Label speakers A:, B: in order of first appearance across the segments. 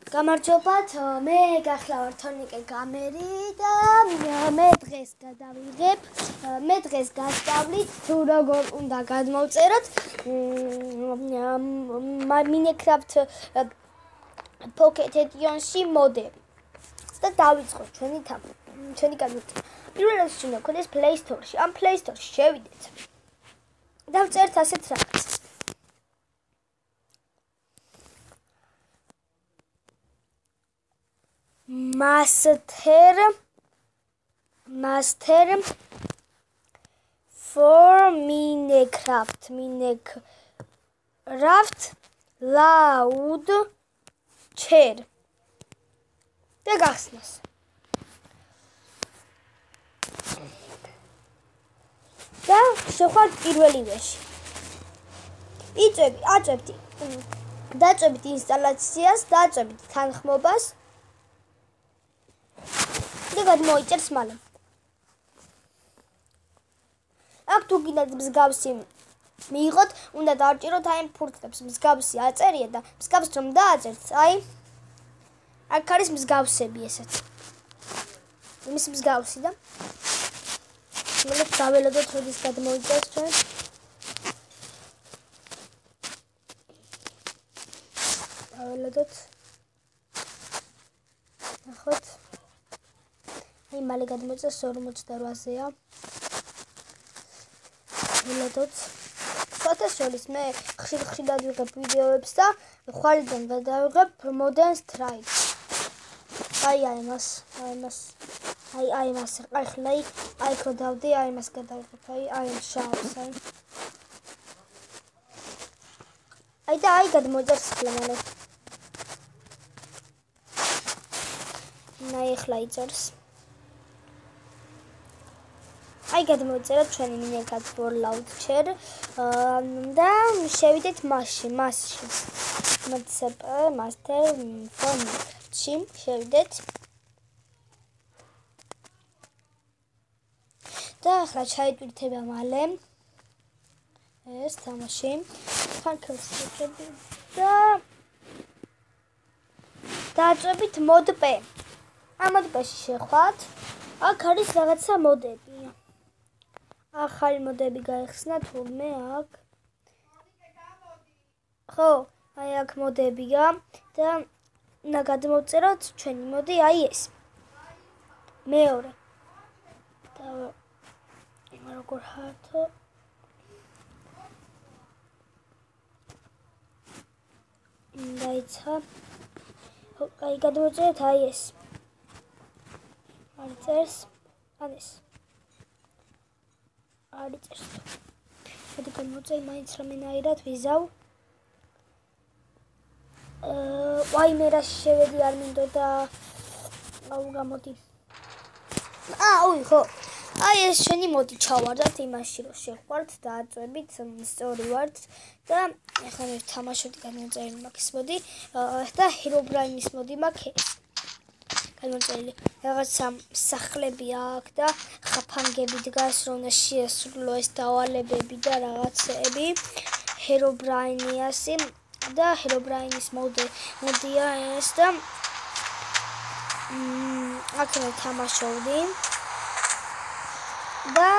A: გამარჯობათ, მე გახლავარ თორნიკე გამერი და მე დღეს გასწავლით თუ როგორ უნდა გადმოვწეროთ Minecraft Pocket Edition-ში მოდები. და დავიწყოთ ჩვენი გადმოცემა. პირველ რიგში უნდა გქონდეს Play Store-ში. ამ Play Store-ში შევიდეთ. და ვწერთ ასეთ რაღაც. Master for Minecraft loud chair და გახსნას და შევხვდით პირველივეში დაწყებთ ინსტალაციას დაწყებთ თანხმობას და გადმოიწერს მალე. აქ თუ გინდათ მსგავსი მიიღოთ, უნდა დავჭიროთ აი ამ ფურცლებს მსგავსი აწერია და მსგავს რომ დააწერთ, აი აქ არის მსგავსები ესეც. იმის მსგავსი და მოდით დაველოდოთ როდის გადმოიწერს ჩვენ. დაველოდოთ. ნახოთ. აი მალე გადმოიწერს 48-ზეა. ველოდოთ. ფოტოშოპის მე ხშირად ვიღებ ვიდეოებს და ხვალიდან გადავიღებ Modern Strike. აი მას ახლა აი ხოდავდი აი მას გადავიღებ აი შავს აი და აი გადმოიწერს ხლემალე. ნაი ახლა იწერს. აი გადმოიწერა ჩვენი Minecraft loud chair და შევიდეთ მასში. Master phone-ში შევიდეთ. და ახლა ჩაიტვირთება მალე ეს თამაში. ფანქრს და დააწვევით mod.p. ამ mod.p-ში შეხვდით. აქ არის რაღაცა მოდები. ახალი მოდები გაიხსნა თურმე აქ. ხო, აი აქ მოდებია და უნდა გადმოვწეროთ ჩვენი მოდი აი ეს. მეორე. და როგორ ხართო? დაიცა. აი გადმოვწეროთ აი ეს. არწერს ეს. არიწერს. მოდი გადმოვწერ მაინც რამენაირად ვიზავ. ვაი მე რა შევედი არ მინდოდა. აუ გამოდი. აუ ხო. აი ეს შენი მოდი ჩავარდათ იმაში რომ შევხვდით და აწვევით სწორი ვართ და ახლა მე ვთამაშობ გადმოწერილი მაქვს მოდი და Herobrine-ის მოდი მაქვს. გადმოწერილი რაღაცა სახლები აქვს და ხაფანგები დგას რომ უნდა შეასრულო ეს დავალებები და რაღაცები Herobrine-ისი და Herobrine-ის მოდია ეს და აქ მე თამაშობდი და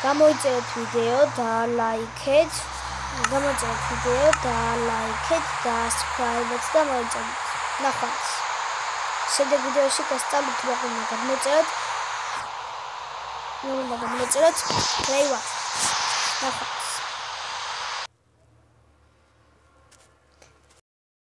A: გამოიწერეთ ვიდეო და ლაიქეთ და subscribe-ეთ და მოიწერეთ ნახვამდის შემდეგ ვიდეოში გასწავლით როგორ უნდა გადმოწეროთ. Play one.